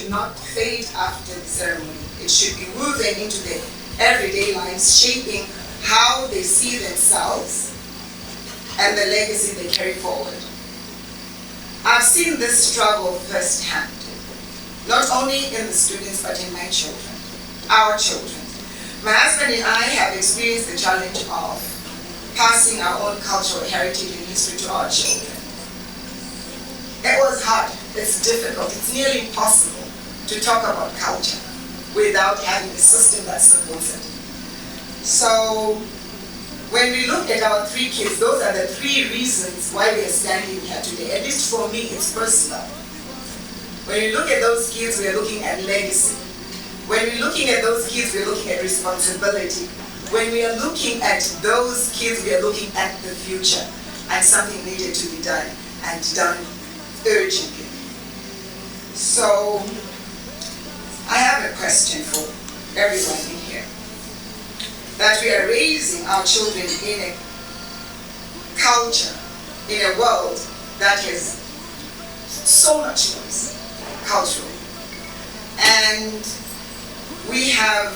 should not fade after the ceremony. It should be woven into their everyday lives, shaping how they see themselves and the legacy they carry forward. I've seen this struggle firsthand, not only in the students, but in my children, our children. My husband and I have experienced the challenge of passing our own cultural heritage and history to our children. It was hard, it's difficult, it's nearly impossible to talk about culture without having a system that supports it. So when we look at our 3 kids, those are the 3 reasons why we are standing here today. At least for me, it's personal. When we look at those kids, we are looking at legacy. When we're looking at those kids, we're looking at responsibility. When we are looking at those kids, we are looking at the future, and something needed to be done, and done urgently. So I have a question for everyone in here. That we are raising our children in a culture, in a world that has so much noise culturally. And we have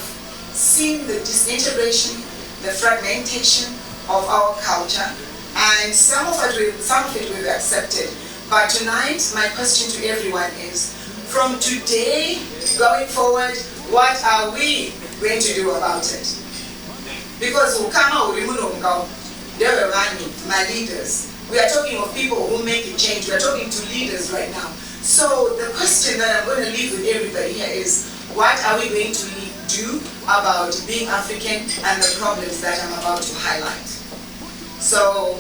seen the disintegration, the fragmentation of our culture, and some of it we've accepted. But tonight, my question to everyone is, from today going forward, what are we going to do about it? Because my leaders, we are talking of people who make a change. We are talking to leaders right now. So the question that I'm going to leave with everybody here is, what are we going to do about being African and the problems that I'm about to highlight? So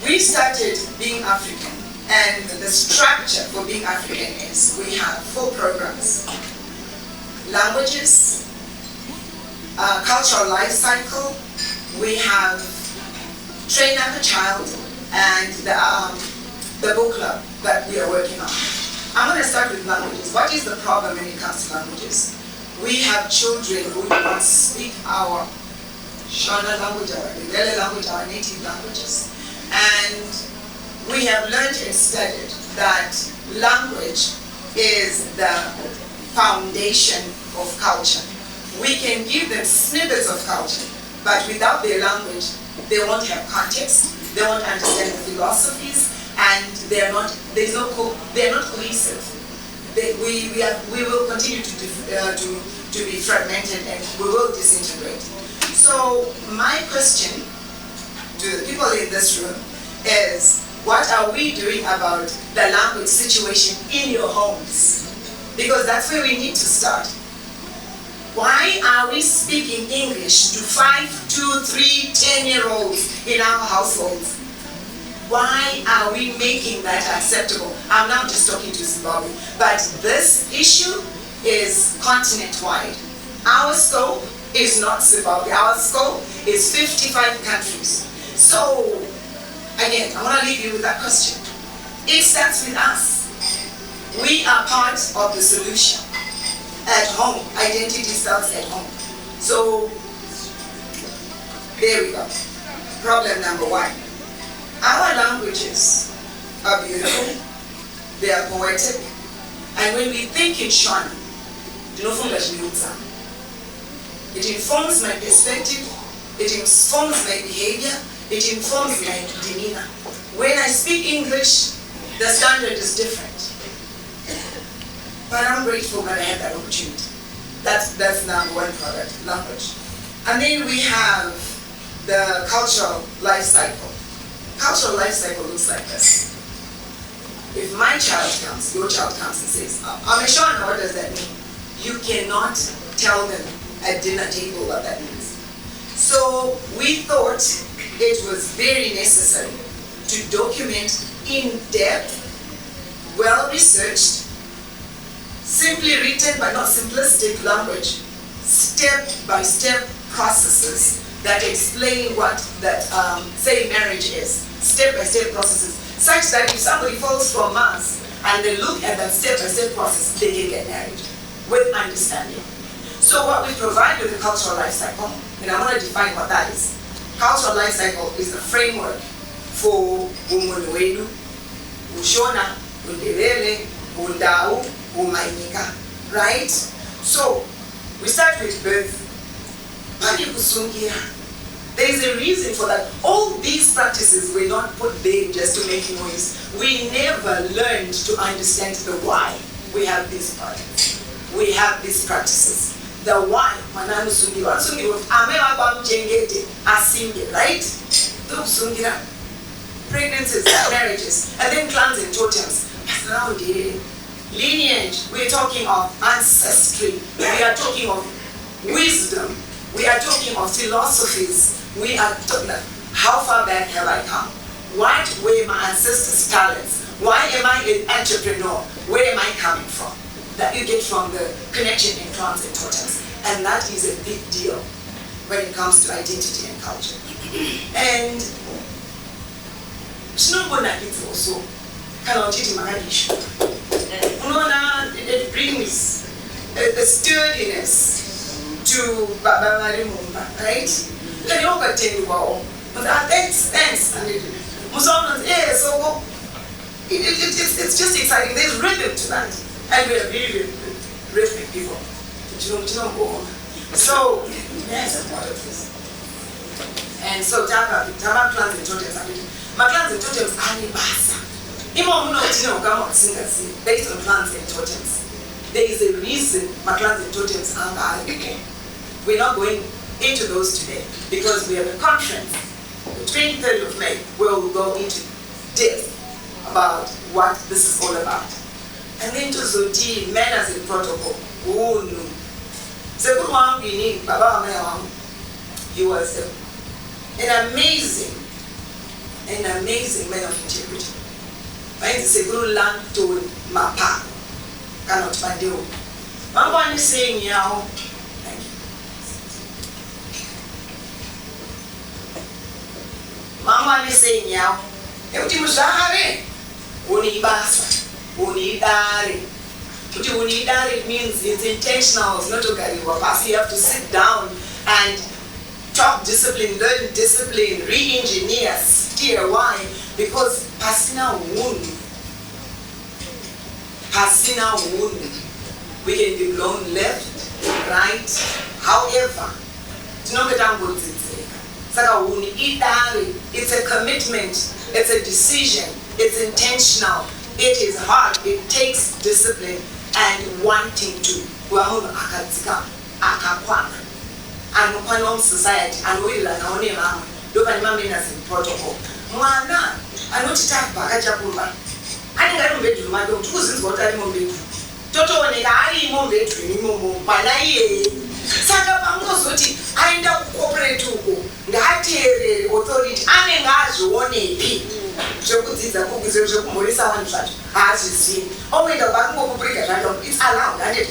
we started Being African, and the structure for Being African is we have 4 programs: languages, cultural life cycle, we have train up a child, and the book club that we are working on. I'm going to start with languages. What is the problem when it comes to languages? We have children who do not speak our Shona language, our Ndebele language, our native languages. And we have learned and studied that language is the foundation of culture. We can give them snippets of culture, but without their language, they won't have context, they won't understand the philosophies, and they're not cohesive. We will continue to be fragmented, and we will disintegrate. So my question to the people in this room is, what are we doing about the language situation in your homes? Because that's where we need to start. Why are we speaking English to 5, 2, 3, 10-year-olds in our households? Why are we making that acceptable? I'm not just talking to Zimbabwe, but this issue is continent-wide. Our scope is not Zimbabwe. Our scope is 55 countries. So, again, I want to leave you with that question. It starts with us. We are part of the solution. At home, identity starts at home. So, there we go. Problem number 1. Our languages are beautiful, they are poetic, and when we think in Shona, it informs my perspective, it informs my behavior, it informs my demeanor. When I speak English, the standard is different. But I'm grateful that I had that opportunity. That's number 1 product, language. And then we have the cultural life cycle. Cultural life cycle looks like this. If my child comes, your child comes and says, I'm a Shona, what does that mean? You cannot tell them at dinner table what that means. So we thought it was very necessary to document in depth, well-researched, simply written but not simplistic language, step-by-step processes that explain what that, say, marriage is. Step-by-step processes, such that if somebody falls from Mars and they look at that step-by-step process, they can get married with understanding. So what we provide with the cultural life cycle, and I want to define what that is. Cultural life cycle is the framework for Umunwelu, Ushona, Undebele, Undau, right? So we start with birth. There is a reason for that. All these practices were not put there just to make noise. We never learned to understand the why we have these practices. We have these practices. The why, right? Pregnancies, marriages, and then clans and totems. Around here, lineage, we're talking of ancestry, we are talking of wisdom, we are talking of philosophies, we are talking of how far back have I come? What were my ancestors' talents? Why am I an entrepreneur? Where am I coming from? That you get from the connection in clans and totems. And that is a big deal when it comes to identity and culture. And it's also kind of issue. It brings a sturdiness to Baba Mumba, right? Then you can tell you, wow, but thanks. And so it's just exciting. There's rhythm to that. And we are very rhythmic people. So, yes, I'm part of this. And so, Tama clans and totems. My clans and totems are nibasa. Based on clans and totems. There is a reason my clans and totems are okay. We're not going into those today because we have a conference, the 23rd of May, where we'll go into depth about what this is all about. And then to Zoti, manners and protocol. Oh no. Second one, we need Baba Mea. He was an amazing man of integrity. When it's a good land to Mapa, cannot find you. Mama is saying, yeah, thank you. Mama is saying, yeah, everything was hard. Unibasa, unidari. Unidari means it's intentional, it's not to carry your past. You have to sit down and talk discipline, learn discipline, re-engineer, steer. Why? Because pasina wound. We can be blown left, right, however. It's a commitment, it's a decision, it's intentional, it is hard, it takes discipline and wanting to. And society, and we learn our name, look at my as in protocol. Mwana, I know to tap back at Japumba. I don't bet you, my dog, two is what I want to Toto and I won't bet you, my Saka Pangosoti, I end up cooperate to go. The high authority, and as one AP. So put this up with the Morisa and such, as you see. Only the Bango break it's allowed, I did.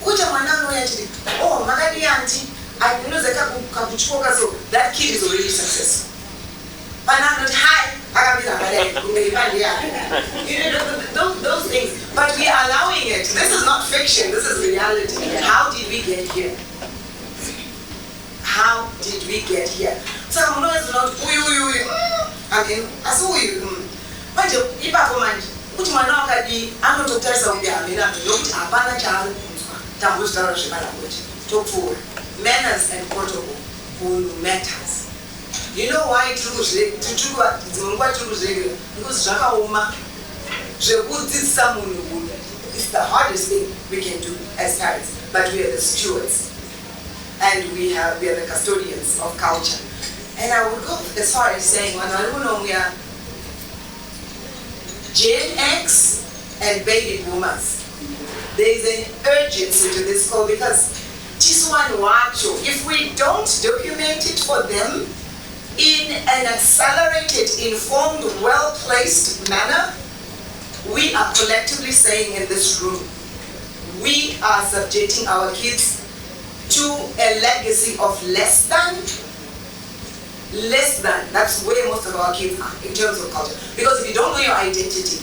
Which a man, oh, Magadi auntie. I know that so that kid is already successful. But I'm not high. Those things. But we are allowing it. This is not fiction. This is reality. How did we get here? How did we get here? So I'm not I mean, I saw you. But if I command, which man now can be, I'm not to tell something. I mean, I'm not a banner child. Talk forward. Manners and protocol matters. You know why because it's the hardest thing we can do as parents, but we are the stewards and we are the custodians of culture. And I would go as far as saying, when I don't know, we are Gen X and baby boomers. There is an urgency to this call because if we don't document it for them in an accelerated, informed, well-placed manner, we are collectively saying in this room, we are subjecting our kids to a legacy of less than. That's where most of our kids are in terms of culture. Because if you don't know your identity,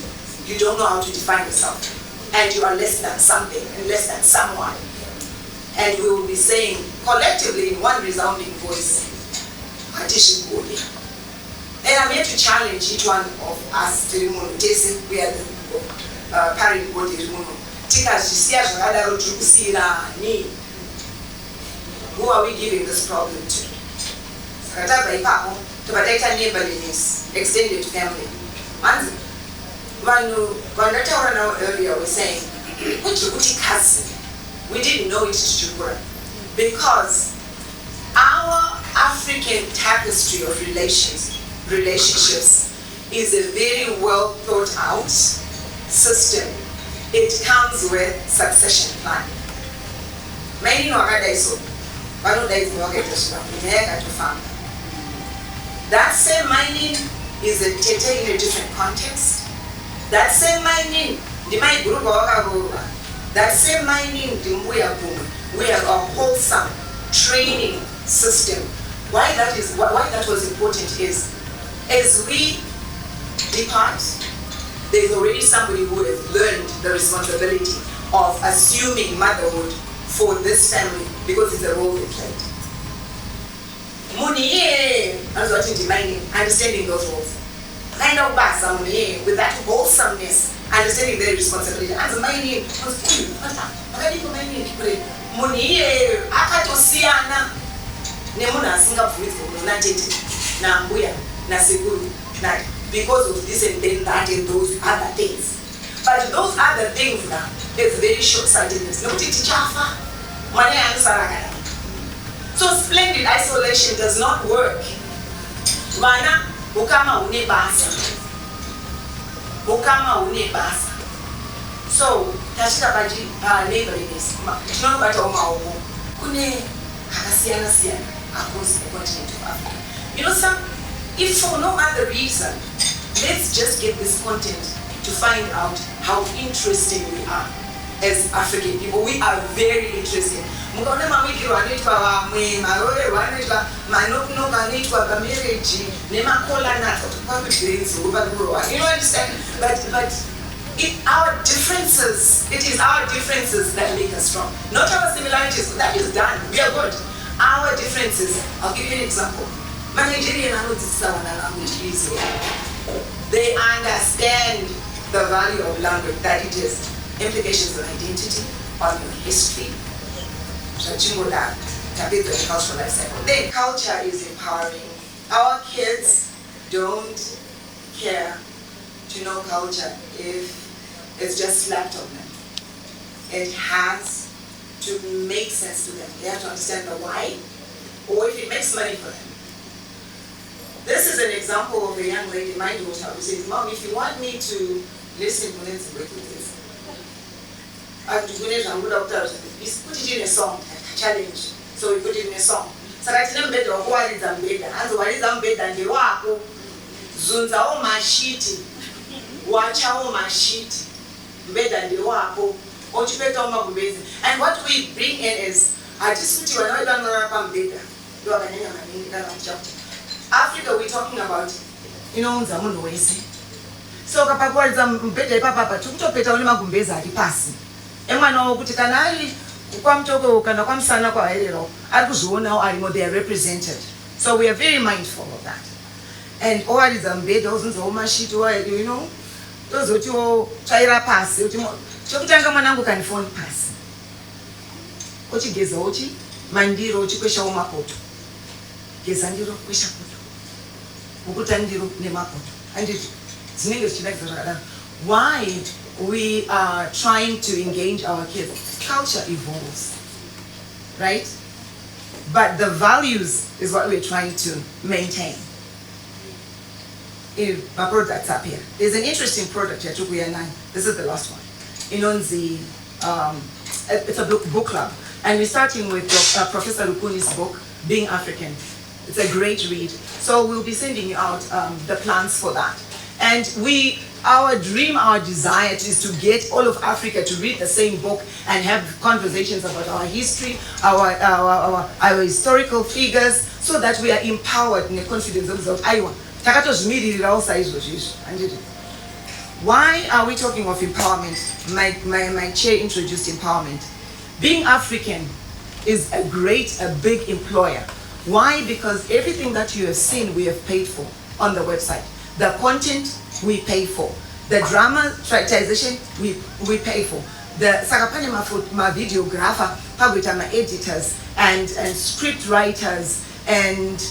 you don't know how to define yourself. And you are less than something and less than someone. And we will be saying collectively in one resounding voice, and I'm here to challenge each one of us to we are the parent body. tikazvisiya zvakadaro tiri kusiyirani? Who are we giving this problem to? Saka tabva ipapo tobva taita neighborliness, extended family. Hanzi vanhu vandataura navo earlier were saying kuti cousin, we didn't know it tichikura, because our African tapestry of relationships is a very well thought out system. It comes with succession plan. Many know that same mining is a tete in a different context. That same mining, that same mining, we have a wholesome training system. Why that was important is, as we depart, there's already somebody who has learned the responsibility of assuming motherhood for this family, because it's a role they played. Understanding those roles. With that wholesomeness, understanding their responsibility. Because of this and then that and those other things. But those other things now, it's very short-sightedness. So splendid isolation does not work. So, neighborliness. Across the continent of Africa. You know, if for no other reason, let's just get this content to find out how interesting we are as African people. We are very interesting. You understand? But our differences, it is our differences that make us strong. Not our similarities, that is done. We are good. Our differences, I'll give you an example. My Nigerian language easily. They understand the value of language, that it is implications on identity, on your history. The cultural life cycle. Then culture is empowering. Our kids don't care to know culture if it's just slapped on them. It has to make sense to them. They have to understand the why, or if it makes money for them. This is an example of a young lady, my daughter, who says, Mom, if you want me to listen to this, I'm good doctor, put it in a song, a challenge. So we put it in a song. So I tell them better what is ambeda. And what is ambeda and the wako. Zunza o mashiti. Wacha o mashiti. Beda and the wako. And what we bring in is, I just put you another Africa, we're talking about, you know, so kapakwaza mpete papa tukutopeta ule magumbeza alipasi. Emwana okuti kanali kwa mtoko kana kwa msana kwa helero akuzona alimo, they are represented. So we are very mindful of that. And all is ambeda ozinzo mashito wa, you know, those ocho chaira pasi ocho chokutanga mwanangu kanifoni pasi. Ochi geza ochi mandiro ochi kwesha umapoto. Geza ndiro kwesha poto. Ukutandiro ne mapoto. And it why we are trying to engage our kids. Culture evolves, right? But the values is what we're trying to maintain. If my product's up here. There's an interesting product here, this is the last one. You know, it's a book club. And we're starting with Professor Lukuni's book, Being African. It's a great read. So we'll be sending you out the plans for that. And our dream, our desire is to get all of Africa to read the same book and have conversations about our history, our historical figures, so that we are empowered in the confidence of Iowa. Why are we talking of empowerment? My chair introduced empowerment. Being African is a big employer. Why? Because everything that you have seen, we have paid for on the website. The content, we pay for. The dramatization, we pay for. the sakapane ma videographer, paguita ma editors and script writers and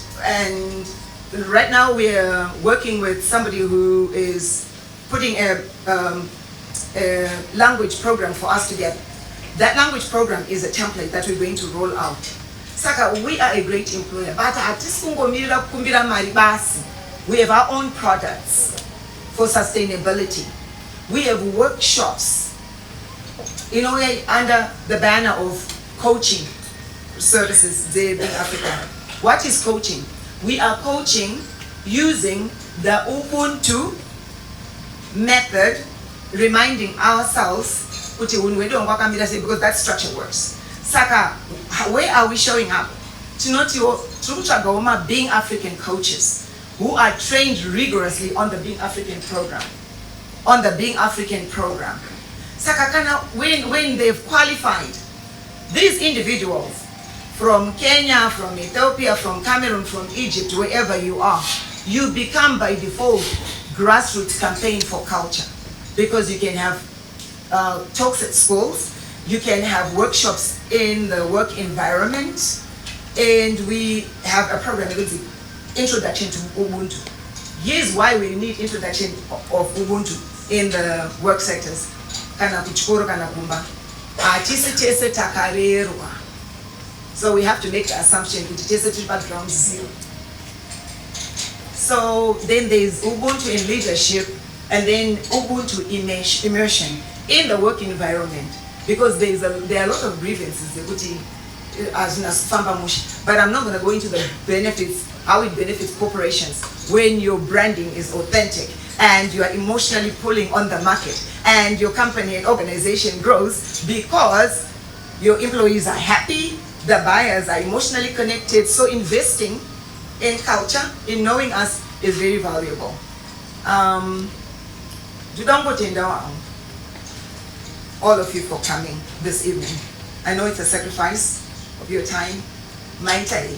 right now we're working with somebody who is putting a language program for us together. That language program is a template that we're going to roll out. Saka, we are a great employer, but we have our own products for sustainability. We have workshops, under the banner of coaching services, BeingAfrican. What is coaching? We are coaching using the Ubuntu method, reminding ourselves, because that structure works. Saka, where are we showing up? BeingAfrican coaches who are trained rigorously on the BeingAfrican program. Saka, when they've qualified, these individuals from Kenya, from Ethiopia, from Cameroon, from Egypt, wherever you are, you become by default grassroots campaign for culture, because you can have talks at schools, you can have workshops in the work environment, and we have a program, Introduction to Ubuntu. Here's why we need introduction of Ubuntu in the work sectors. So we have to make the assumption that it is background zero. So then there's Ubuntu in leadership, and then Ubuntu immersion in the work environment, because there are a lot of grievances, but I'm not going to go into the benefits, how it benefits corporations when your branding is authentic and you are emotionally pulling on the market and your company and organization grows because your employees are happy, the buyers are emotionally connected. So investing in culture, in knowing us, is very valuable. All of you for coming this evening. I know it's a sacrifice of your time, my time.